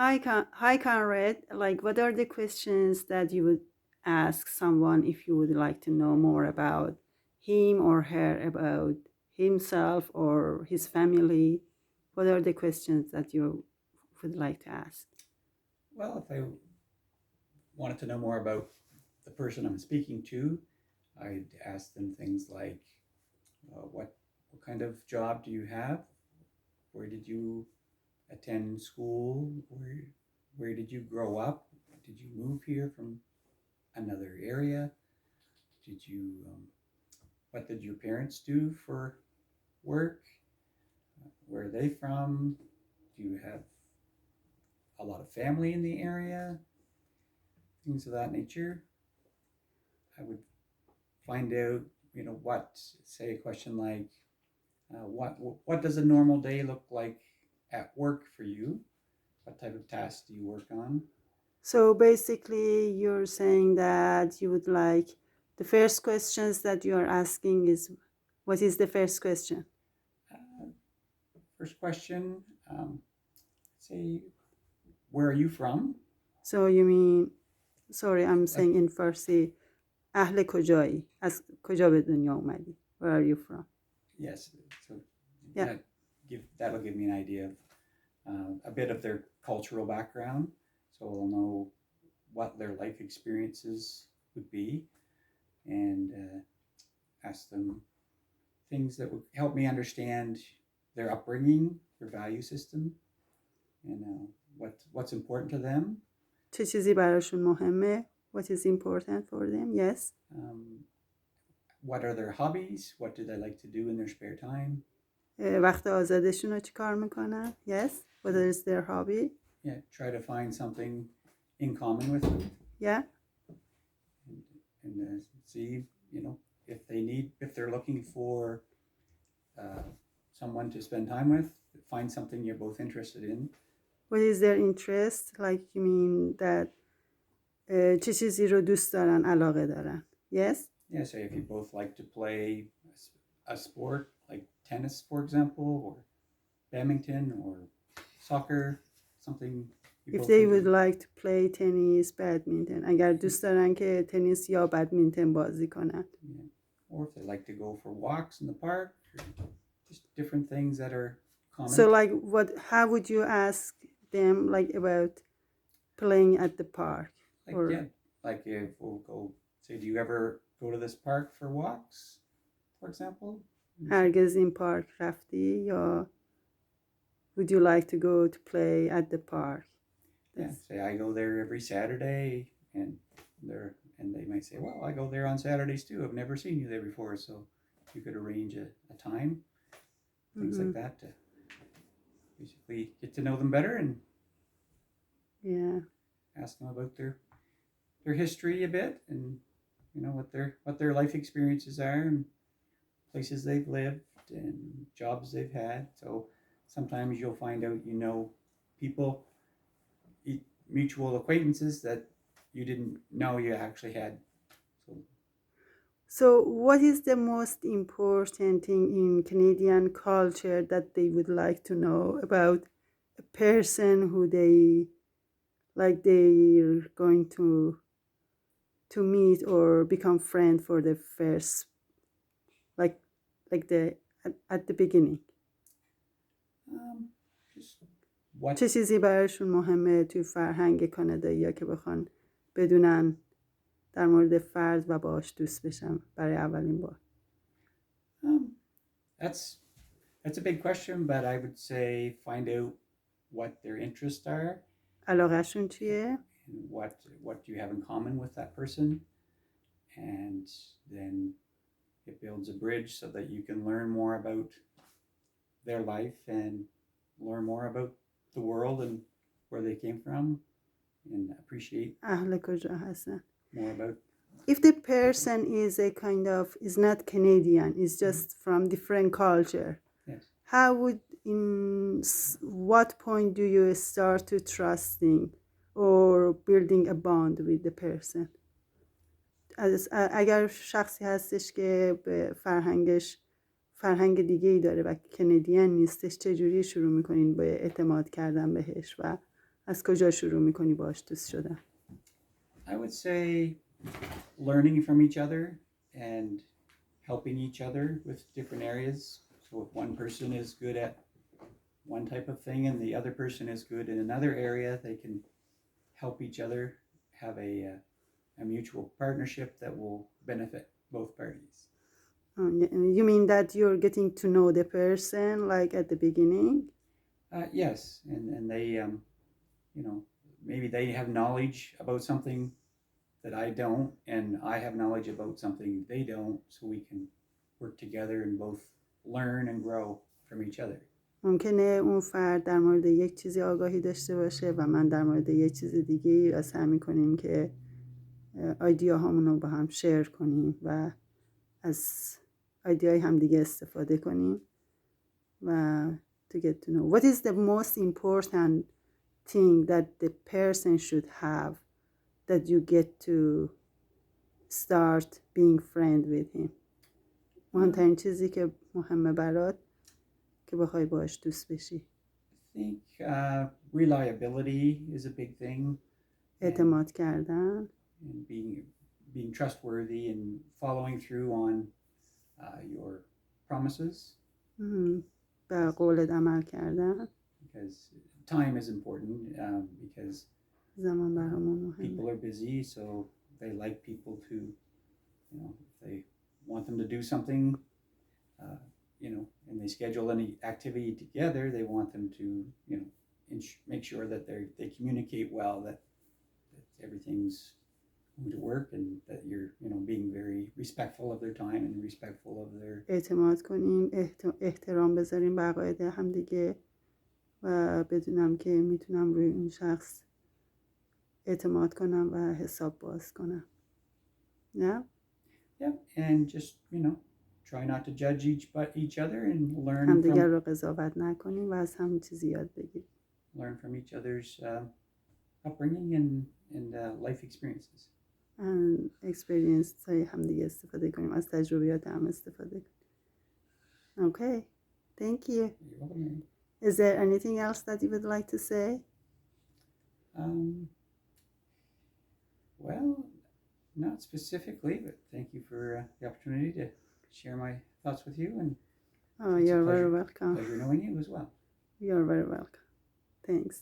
Hi, Conrad. Like, what are the questions that you would ask someone if you would like to know more about him or her, about himself or his family? What are the questions that you would like to ask? Well, if I wanted to know more about the person I'm speaking to, I'd ask them things like, what kind of job do you have? Where did you attend school? Where did you grow up? Did you move here from another area? Did you what did your parents do for work? Where are they from? Do you have a lot of family in the area? Things of that nature. I would find out, say a question like, what does a normal day look like at work for you? What type of tasks do you work on? So basically, you're saying that you would like the first questions that you are asking is, what is the first question? First question, say, where are you from? So you mean, sorry, I'm saying in Farsi, اهل کجایی؟ از کجا به دنیا اومدی? Where are you from? Yes, so yeah. That'll give me an idea of a bit of their cultural background, so I'll know what their life experiences would be, and ask them things that would help me understand their upbringing, their value system, and what's important to them. چه چیزی براشون مهمه? What is important for them? Yes. What are their hobbies? What do they like to do in their spare time? وقت آزادشون رو چی کار میکنن? Yes. What is their hobby? Yeah, try to find something in common with them. Yeah. And see, if they're looking for someone to spend time with, find something you're both interested in. What is their interest? Like, you mean that چه چیزی رو دوست دارن، علاقه دارن. Yes? Yeah, say if you both like to play a sport, like tennis, for example, or badminton, or soccer, something. If they would like to play tennis, badminton. اگر دوست دارن که تنیس یا badminton بازی کنن. Yeah. Or if they like to go for walks in the park, or just different things that are common. So like how would you ask them like about playing at the park? Like if we'll go say, do you ever go to this park for walks, for example? هرگز این پارک رفتی یا would you like to go to play at the park? Yeah, say I go there every Saturday, and they might say, well, I go there on Saturdays too. I've never seen you there before, so you could arrange a time, things like that, to basically get to know them better and ask them about their history a bit, and what their life experiences are, and places they've lived and jobs they've had. So sometimes you'll find out people, mutual acquaintances that you didn't know you actually had. So what is the most important thing in Canadian culture that they would like to know about a person who they're going to meet or become friend for the first, at the beginning? چه چیزی براشون مهمه توی فرهنگ کانادایی ها که بخوان بدونن در مورد فرد و باهاش دوست بشن برای اولین بار؟ That's a big question, but I would say find out what their interests are. علاقهشون چیه؟ What do you have in common with that person? And then it builds a bridge so that you can learn more about their life and learn more about the world and where they came from, and appreciate اهل کجا هستن. more about. If the person is not Canadian, is just from different culture, yes. How would, in what point do you start to trusting or building a bond with the person? اگر شخصی هستش که به فرهنگ دیگه‌ای داره و کانادین نیستش، چجوری شروع میکنین با اعتماد کردن بهش و از کجا شروع میکنی باهاش دوست شدن؟ I would say learning from each other and helping each other with different areas. So if one person is good at one type of thing and the other person is good in another area, they can help each other have a mutual partnership that will benefit both parties. You mean that you're getting to know the person like at the beginning? Yes, and they, you know, maybe they have knowledge about something that I don't, and I have knowledge about something they don't, so we can work together and both learn and grow from each other. ممکنه اون فرد در مورد یک چیزی آگاهی داشته باشه و من در مورد یک چیز دیگه و سعی می‌کنیم که ایدیاهامون رو با هم شیر کنیم و از ایدیای هم دیگه استفاده کنیم و to get to know. What is the most important thing that the person should have that you get to start being friend with him? مهمترین چیزی که مهمه برات که بخوای باهاش دوست بشی. I think reliability is a big thing. اعتماد کردن. And being trustworthy and following through on your promises. به قولت عمل کردن. Because time is important because زمان برامون مهمه. people are busy, so they like people to, you know, if they want them to do something, you know, and they schedule any activity together, they want them to, you know, make sure that they communicate well, that everything's going to work and that you're, you know, being very respectful of their time and respectful of their. اعتماد کنیم، احترام بذاریم به عقاید هم دیگه و بدونم که میتونم روی اون شخص اعتماد کنم و حساب باز کنم. نه؟ Yeah, and just, you know, try not to judge each other and learn هم دیگر from رو قضاوت نکنیم و از همین چیزی یاد بگیریم. learn from each other's upbringing and life experiences. And experience های هم دیگه استفاده کنیم، از تجربیات هم استفاده کنیم. Okay, thank you. You're welcome. Is there anything else that you would like to say? Well, not specifically, but thank you for the opportunity to share my thoughts with you, and Oh, it's a you're very pleasure welcome. knowing you as well. You're very welcome. Thanks.